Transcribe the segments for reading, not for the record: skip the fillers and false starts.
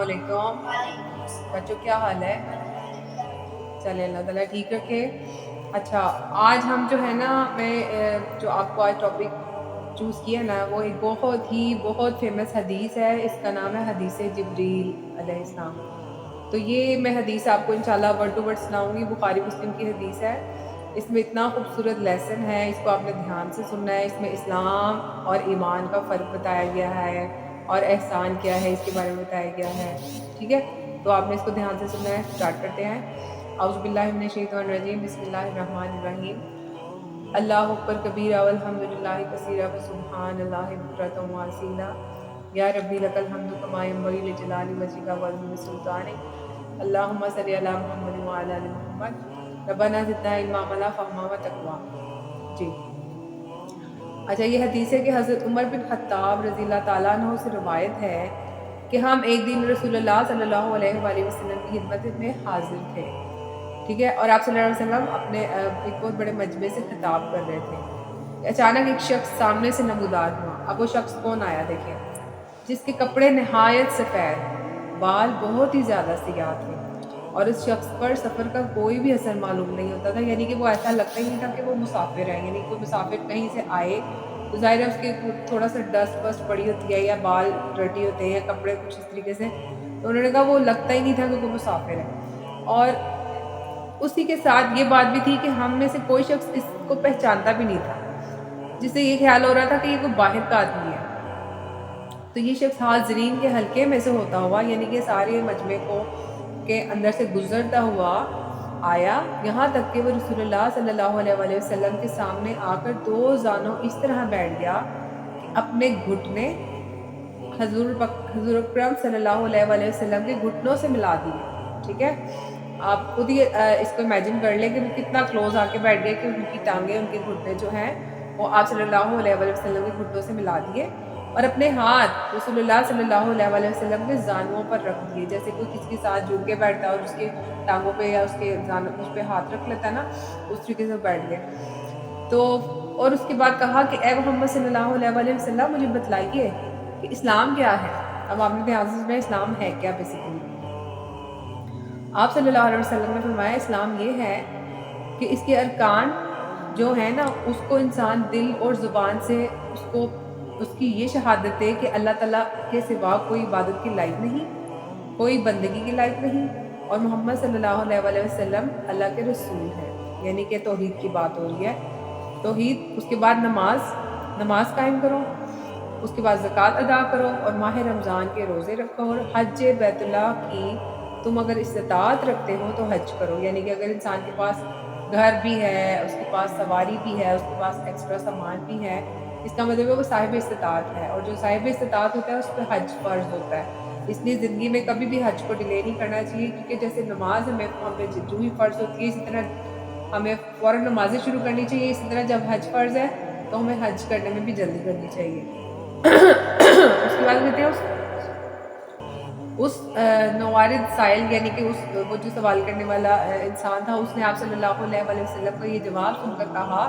علیکم بچوں، کیا حال ہے؟ چلے اللہ تعالیٰ ٹھیک رکھے۔ اچھا، آج ہم جو ہے نا جو آپ کو آج ٹاپک چوز کیا نا، وہ ایک بہت فیمس حدیث ہے۔ اس کا نام ہے حدیث جبریل علیہ السلام۔ تو یہ میں حدیث آپ کو انشاءاللہ ورڈ ٹو ورڈ سناؤں گی۔ بخاری مسلم کی حدیث ہے۔ اس میں اتنا خوبصورت لیسن ہے، اس کو آپ نے دھیان سے سننا ہے۔ اس میں اسلام اور ایمان کا فرق بتایا گیا ہے، اور احسان کیا ہے اس کے بارے میں بتایا گیا ہے، ٹھیک ہے؟ تو آپ نے اس کو دھیان سے سننا ہے۔ اسٹارٹ کرتے ہیں۔ اعوذ باللہ من الشیطان الرجیم، بسم اللہ الرحمن الرحیم۔ اللہ اکبر کبیرہ والحمدللہ کثیرہ وسبحان اللہ بکرۃ واصیلا۔ یا ربی لک الحمد کما ینبغی لجلال وجہک وعظیم سلطانک۔ اللہم صلی علی محمد وعلی آل محمد۔ ربنا زدنا علما ولا فہما وتقوا۔ جی اچھا، یہ حدیث ہے کہ حضرت عمر بن خطاب رضی اللہ تعالیٰ عنہ سے روایت ہے کہ ہم ایک دن رسول اللہ صلی اللہ علیہ وآلہ وسلم کی خدمت میں حاضر تھے، ٹھیک ہے؟ اور آپ صلی اللہ علیہ وسلم اپنے ایک بہت بڑے مجمع سے خطاب کر رہے تھے۔ اچانک ایک شخص سامنے سے نمودار ہوا۔ اب وہ شخص کون آیا دیکھیں، جس کے کپڑے نہایت سفید، بال بہت ہی زیادہ سیاہ تھے، اور اس شخص پر سفر کا کوئی بھی اثر معلوم نہیں ہوتا تھا، یعنی کہ وہ ایسا لگتا ہی نہیں تھا کہ وہ مسافر ہے، یعنی کوئی مسافر کہیں سے آئے تو ظاہر ہے اس کے تھوڑا سا ڈسٹ وسٹ پڑی ہوتی ہے، یا بال ڈرٹی ہوتے ہیں، یا کپڑے کچھ اس طریقے سے، تو انہوں نے کہا وہ لگتا ہی نہیں تھا کہ کوئی مسافر ہے۔ اور اسی کے ساتھ یہ بات بھی تھی کہ ہم میں سے کوئی شخص اس کو پہچانتا بھی نہیں تھا، جس سے یہ خیال ہو رہا تھا کہ یہ کوئی باہر کا آدمی ہے۔ تو یہ شخص حاضرین کے حلقے میں سے ہوتا ہوا، یعنی کہ سارے مجمع کو کے اندر سے گزرتا ہوا آیا، یہاں تک کہ وہ رسول اللہ صلی اللہ علیہ وآلہ وسلم کے سامنے آ کر دو زانوں اس طرح بیٹھ گیا کہ اپنے گھٹنے حضور اکرم صلی اللہ علیہ وآلہ وسلم کے گھٹنوں سے ملا دیے، ٹھیک ہے؟ آپ خود ہی اس کو امیجن کر لیں کہ وہ کتنا کلوز آ کے بیٹھ گئے کہ ان کی ٹانگیں، ان کے گھٹنے جو ہیں وہ آپ صلی اللہ علیہ وآلہ وسلم کے گھٹنوں سے ملا دیے، اور اپنے ہاتھ رسول اللہ صلی اللہ علیہ وآلہ وسلم کے زانوں پر رکھ دیے، جیسے کوئی کسی کے ساتھ جڑ کے بیٹھتا ہے اور اس کے ٹانگوں پہ یا اس کے زانوں اس پہ ہاتھ رکھ لیتا ہے نا، اس طریقے سے بیٹھ گئے۔ تو اور اس کے بعد کہا کہ اے محمد صلی اللہ علیہ وآلہ وسلم، مجھے بتلائیے کہ اسلام کیا ہے۔ اب آپ نے دھیان سے سنا اسلام ہے کیا بیسیکلی۔ آپ صلی اللہ علیہ وسلم نے فرمایا اسلام یہ ہے کہ اس کے ارکان جو ہیں نا، اس کو انسان دل اور زبان سے اس کی یہ شہادت ہے کہ اللہ تعالیٰ کے سوا کوئی عبادت کی لائق نہیں، کوئی بندگی کی لائق نہیں، اور محمد صلی اللہ علیہ وآلہ وسلم اللہ کے رسول ہیں، یعنی کہ توحید کی بات ہو رہی ہے۔ توحید، اس کے بعد نماز قائم کرو، اس کے بعد زکوٰۃ ادا کرو، اور ماہ رمضان کے روزے رکھو، اور حج بیت اللہ کی تم اگر استطاعت رکھتے ہو تو حج کرو، یعنی کہ اگر انسان کے پاس گھر بھی ہے، اس کے پاس سواری بھی ہے، اس کے پاس ایکسٹرا سامان بھی ہے، اس کا مطلب ہے وہ صاحب استطاعت ہے، اور جو صاحب استطاعت ہوتا ہے اس پہ حج فرض ہوتا ہے۔ اس لیے زندگی میں کبھی بھی حج کو ڈیلے نہیں کرنا چاہیے، کیونکہ جیسے نماز ہم پہ جو ہی فرض ہوتی ہے، اسی طرح ہمیں فوراً نمازیں شروع کرنی چاہیے، اسی طرح جب حج فرض ہے تو ہمیں حج کرنے میں بھی جلدی کرنی چاہیے۔ اس کے بعد کہتے ہیں اس نوارد سائل، یعنی کہ وہ جو سوال کرنے والا انسان تھا، اس نے آپ صلی اللہ علیہ وآلہ وسلم کا یہ جواب سن کر کہا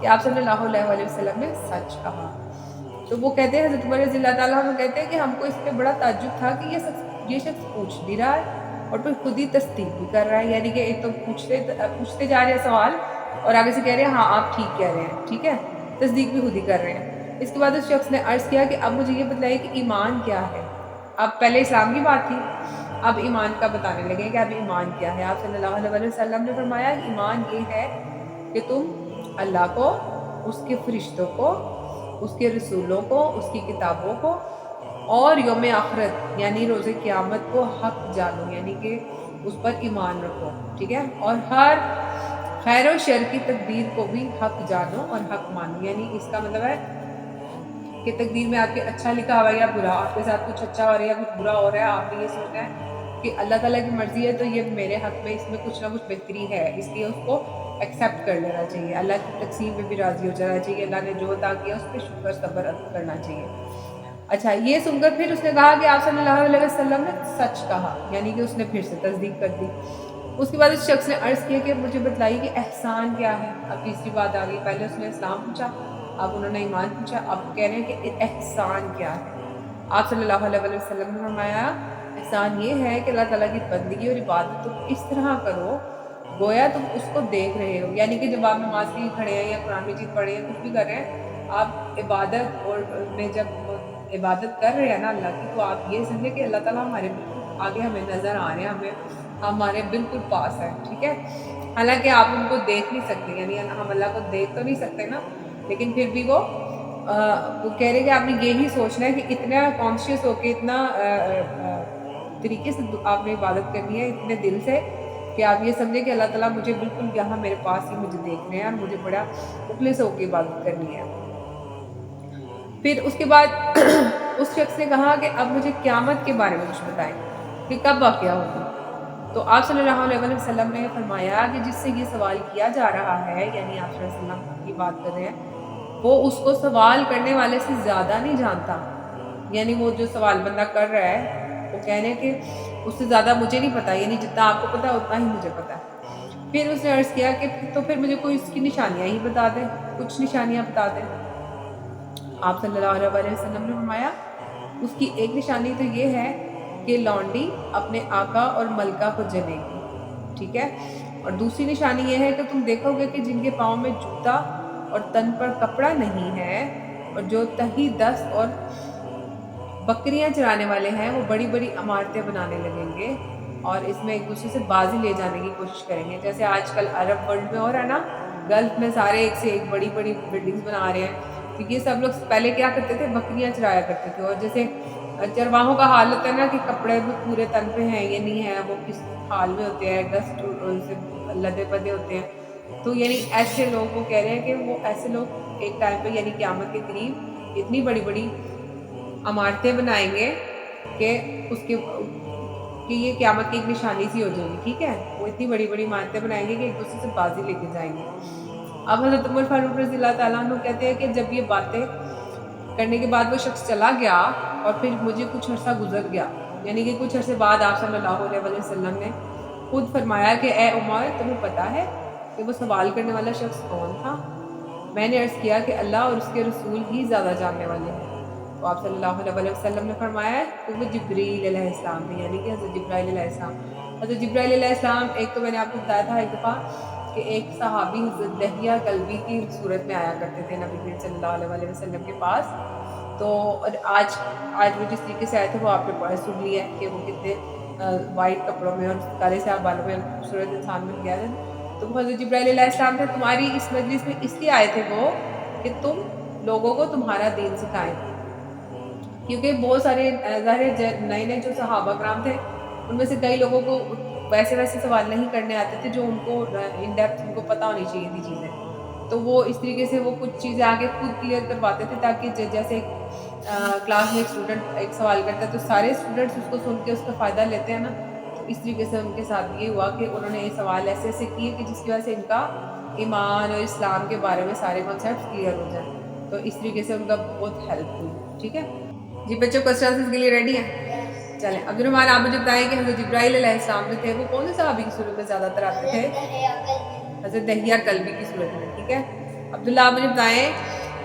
کہ آپ صلی اللہ علیہ وآلہ وسلم نے سچ کہا۔ تو وہ کہتے ہیں، حضرت عمر رضی اللہ تعالیٰ عنہ کہتے ہیں کہ ہم کو اس پہ بڑا تعجب تھا کہ یہ شخص پوچھ بھی رہا ہے اور پھر خود ہی تصدیق بھی کر رہا ہے، یعنی کہ ایک تو پوچھتے جا رہے ہیں سوال، اور آگے سے کہہ رہے ہیں ہاں آپ ٹھیک کہہ رہے ہیں، ٹھیک ہے، تصدیق بھی خود ہی کر رہے ہیں۔ اس کے بعد اس شخص نے عرض کیا کہ اب مجھے یہ بتلائیے کہ ایمان کیا ہے۔ اب پہلے اسلام کی بات تھی، اب ایمان کا بتانے لگے کہ اب ایمان کیا ہے۔ آپ صلی اللہ علیہ وآلہ وسلم نے فرمایا کہ ایمان یہ ہے کہ تم اللہ کو، اس کے فرشتوں کو، اس کے رسولوں کو، اس کی کتابوں کو، اور یوم آخرت یعنی روز قیامت کو حق جانو، یعنی کہ اس پر ایمان رکھو، ٹھیک ہے، اور ہر خیر و شر کی تقدیر کو بھی حق جانو اور حق مانو، یعنی اس کا مطلب ہے کہ تقدیر میں آپ کے اچھا لکھا ہوا ہے یا برا، آپ کے ساتھ کچھ اچھا ہو رہا ہے یا کچھ برا ہو رہا ہے، آپ نے یہ سوچنا ہے کہ اللہ تعالیٰ کی مرضی ہے تو یہ میرے حق میں، اس میں کچھ نہ کچھ بہتری ہے، اس لیے اس کو ایکسیپٹ کر لینا چاہیے، اللہ کی تقسیم میں بھی راضی ہو جانا چاہیے، اللہ نے جو عطا کیا اس پہ شکر صبر کرنا چاہیے۔ اچھا، یہ سن کر پھر اس نے کہا کہ آپ صلی اللہ علیہ وسلم نے سچ کہا، یعنی کہ اس نے پھر سے تصدیق کر دی۔ اس کے بعد اس شخص نے عرض کیا کہ مجھے بتلائیے کہ احسان کیا ہے۔ اب تیسری بات آ گئی، پہلے اس نے اسلام پوچھا، اب انہوں نے ایمان پوچھا، اب کہہ رہے ہیں کہ احسان کیا ہے۔ آپ صلی اللہ علیہ وسلم نے فرمایا احسان یہ ہے کہ اللہ تعالیٰ کی بندگی اور عبادت تم اس طرح کرو گویا تم اس کو دیکھ رہے ہو، یعنی کہ جب آپ نماز کے لیے کھڑے ہیں یا قرآن مجید پڑھے ہیں کچھ بھی کر رہے ہیں، آپ عبادت اور میں جب عبادت کر رہے ہیں نا اللہ کی، تو آپ یہ سمجھے کہ اللہ تعالیٰ ہمارے بالکل آگے ہمیں نظر آ رہے ہیں، ہمارے بالکل پاس ہے، ٹھیک ہے۔ حالانکہ آپ ان کو دیکھ نہیں سکتے، یعنی ہم اللہ کو دیکھ تو نہیں سکتے نا، لیکن پھر بھی وہ کہہ رہے کہ آپ نے یہی سوچنا ہے کہ اتنا کانشیس ہو کے اتنا طریقے سے آپ نے عبادت کرنی ہے اتنے دل سے کہ آپ یہ سمجھیں کہ اللہ تعالیٰ مجھے بالکل یہاں میرے پاس ہی مجھے دیکھ رہے ہیں اور مجھے بڑا مخلص ہو کے عبادت کرنی ہے۔ پھر اس کے بعد اس شخص نے کہا کہ اب مجھے قیامت کے بارے میں کچھ بتائیں کہ کب واقعہ ہوگی۔ تو آپ صلی اللہ علیہ وسلم نے فرمایا کہ جس سے یہ سوال کیا جا رہا ہے، یعنی آپ صلی اللہ علیہ وسلم کی بات کر رہے ہیں، وہ اس کو سوال کرنے والے سے زیادہ نہیں جانتا، یعنی وہ جو سوال بندہ کر رہا ہے وہ کہہ رہے ہیں کہ اس سے زیادہ مجھے نہیں پتا، یعنی جتنا آپ کو پتا ہے اتنا ہی مجھے پتا ہے۔ پھر اس نے عرض کیا کہ تو پھر مجھے کوئی اس کی نشانیاں ہی بتا دیں، کچھ نشانیاں بتا دیں۔ آپ صلی اللہ علیہ وسلم نے فرمایا اس کی ایک نشانی تو یہ ہے کہ لونڈی اپنے آقا اور ملکہ کو جنے گی، ٹھیک ہے، اور دوسری نشانی یہ ہے کہ تم دیکھو گے کہ جن کے پاؤں میں جوتا اور تن پر کپڑا نہیں ہے اور جو تہی دست اور بکریاں چرانے والے ہیں وہ بڑی بڑی عمارتیں بنانے لگیں گے اور اس میں ایک دوسرے سے بازی لے جانے کی کوشش کریں گے، جیسے آج کل عرب ورلڈ میں ہو رہا ہے نا، گلف میں سارے ایک سے ایک بڑی بڑی بلڈنگز بنا رہے ہیں، تو یہ سب لوگ پہلے کیا کرتے تھے، بکریاں چرایا کرتے تھے، اور جیسے چرواہوں کا حال ہوتا ہے نا کہ کپڑے بھی پورے تن پہ ہیں یا نہیں ہیں، وہ کس حال میں ہوتے ہیں، ڈسٹ سے لدے پدے ہوتے ہیں، تو یعنی ایسے لوگ وہ کہہ رہے ہیں کہ وہ ایسے لوگ ایک ٹائم پہ یعنی قیامت کے قریب اتنی بڑی بڑی عمارتیں بنائیں گے کہ اس کے کہ یہ قیامت کی ایک نشانی سی ہو جائے گی، ٹھیک ہے، وہ اتنی بڑی بڑی عمارتیں بنائیں گے کہ ایک دوسرے سے بازی لے کے جائیں گے۔ اب حضرت عمر فاروق رضی اللہ تعالیٰ عنہ کہتے ہیں کہ جب یہ باتیں کرنے کے بعد وہ شخص چلا گیا اور پھر مجھے کچھ عرصہ گزر گیا، یعنی کہ کچھ عرصے بعد آپ صلی اللہ علیہ وسلم نے خود فرمایا کہ اے عمر تمہیں پتا ہے کہ وہ سوال کرنے والا شخص کون تھا؟ میں نے عرض کیا کہ اللہ اور اس کے رسول ہی زیادہ جاننے والے ہیں۔ تو آپ صلی اللہ علیہ وسلم نے فرمایا کہ وہ جبریل علیہ السلام تھے، یعنی کہ حضرت جبرائیل علیہ السلام۔ حضرت جبرائیل علیہ السلام ایک تو میں نے آپ کو بتایا تھا ایک دفعہ کہ ایک صحابی حضرت دہیہ کلبی کی صورت میں آیا کرتے تھے نبی کریم صلی اللہ علیہ وسلم کے پاس، تو آج وہ جس طریقے سے آئے تھے وہ آپ نے پڑھ سن لیا ہے کہ وہ کتنے وائٹ کپڑوں میں اور کالے سے بالوں میں خوبصورت انسان بن گیا تھا۔ تو وہ حضرت جبرائیل علیہ السلام تھے، تمہاری اس مجلس میں اس لیے آئے تھے وہ کہ تم لوگوں کو تمہارا دین سکھائیں، کیونکہ بہت سارے ظاہر نئے نئے جو صحابہ کرام تھے ان میں سے کئی لوگوں کو ویسے سوال نہیں کرنے آتے تھے جو ان کو ان ڈیپتھ ان کو پتہ ہونی چاہیے تھی چیزیں، تو وہ اس طریقے سے وہ کچھ چیزیں آگے خود کلیئر کرواتے تھے تاکہ جیسے کلاس میں ایک اسٹوڈنٹ ایک سوال کرتا ہے تو سارے اسٹوڈنٹس اس کو سن کے اس کا فائدہ لیتے ہیں نا، تو اس طریقے سے ان کے ساتھ یہ ہوا کہ انہوں نے یہ سوال ایسے ایسے کیے کہ جس کی وجہ سے ان کا ایمان اور اسلام کے بارے میں سارے کانسیپٹس کلیئر ہو جائیں، تو اس طریقے سے ان کا بہت ہیلپ ہوئی، ٹھیک ہے جی بچوں کوسچنز کے لیے ریڈی ہیں؟ چلیں عبد الرحمان آپ مجھے بتائیں کہ حضرت جبرائیل علیہ السلام جو تھے وہ کون سے صحابی کی صورت میں زیادہ تر آتے تھے؟ حضرت دہیہ کلبی کی صورت میں، ٹھیک ہے۔ عبداللہ آپ مجھے بتائیں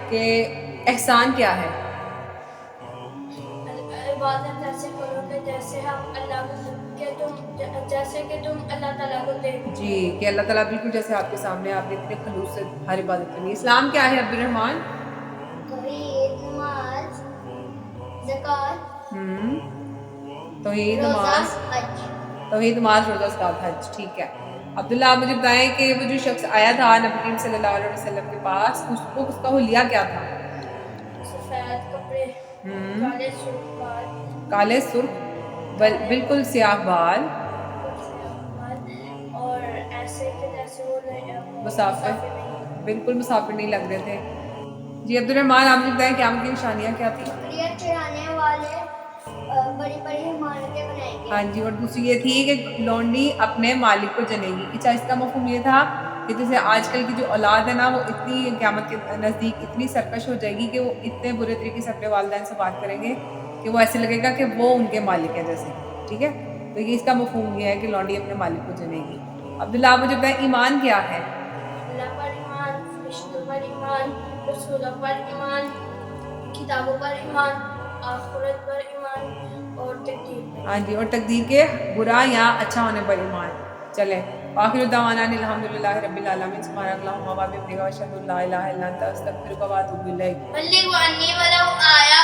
کہ احسان کیا ہے؟ عبادت ایسے کرو کہ جیسے ہم جیسے کہ تم اللہ تعالیٰ کو دیکھو، جی کہ اللہ تعالیٰ بالکل جیسے آپ کے سامنے آپ نے اتنے خلوص سے ہر عبادت کرنی ہے۔ اسلام کیا ہے عبد الرحمان؟ توحید، نماز، زکوٰۃ، توحید روزہ، حج۔ توحید، نماز، روزہ، زکوٰۃ، حج، ٹھیک ہے۔ عبداللہ آپ مجھے بتائیں کہ وہ جو شخص آیا تھا نبی کریم صلی اللہ علیہ وسلم کے پاس اس کا حلیہ کیا تھا؟ سفید کپڑے، کالے سرخ بال، کالے سرخ بالکل سیاہ بال، اور ایسے کہ جیسے وہ مسافر، بالکل مسافر نہیں لگ رہے تھے۔ جی عبد الرحمان آپ مجھے بتائیں قیامت کی نشانیاں کیا تھیں؟ بکریاں چرانے والے بڑی بڑی عمارتیں بنائیں گے۔ ہاں جی، اور دوسری یہ تھی کہ لونڈی اپنے مالک کو جنے گی۔ اچھا اس کا مفہوم یہ تھا کہ جیسے آج کل کی جو اولاد ہے نا وہ اتنی قیامت کے نزدیک اتنی سرکش ہو جائے گی کہ وہ اتنے برے طریقے سے اپنے والدین سے بات کریں گے کہ وہ ایسے لگے گا کہ وہ ان کے مالک ہیں جیسے، ٹھیک ہے، تو یہ اس کا مفہوم یہ ہے کہ لونڈی اپنے مالک کو جنے گی۔ عبداللہ آپ مجھے بتائیں ایمان کیا ہے؟ اللہ پر ایمان، فرشتوں پر ایمان، رسولوں پر ایمان، کتابوں پر ایمان۔ آخرت پر ایمان اور تقدیر پر. ہاں جی، اور تقدیر کے برا یا اچھا ہونے پر ایمان. چلیں آخر دعوانا الحمدللہ رب العالمین سبحانک اللہم و بحمدک اشہد ان لا الہ الا انت استغفرک و اتوب الیک. بلغ عنی ولو آیہ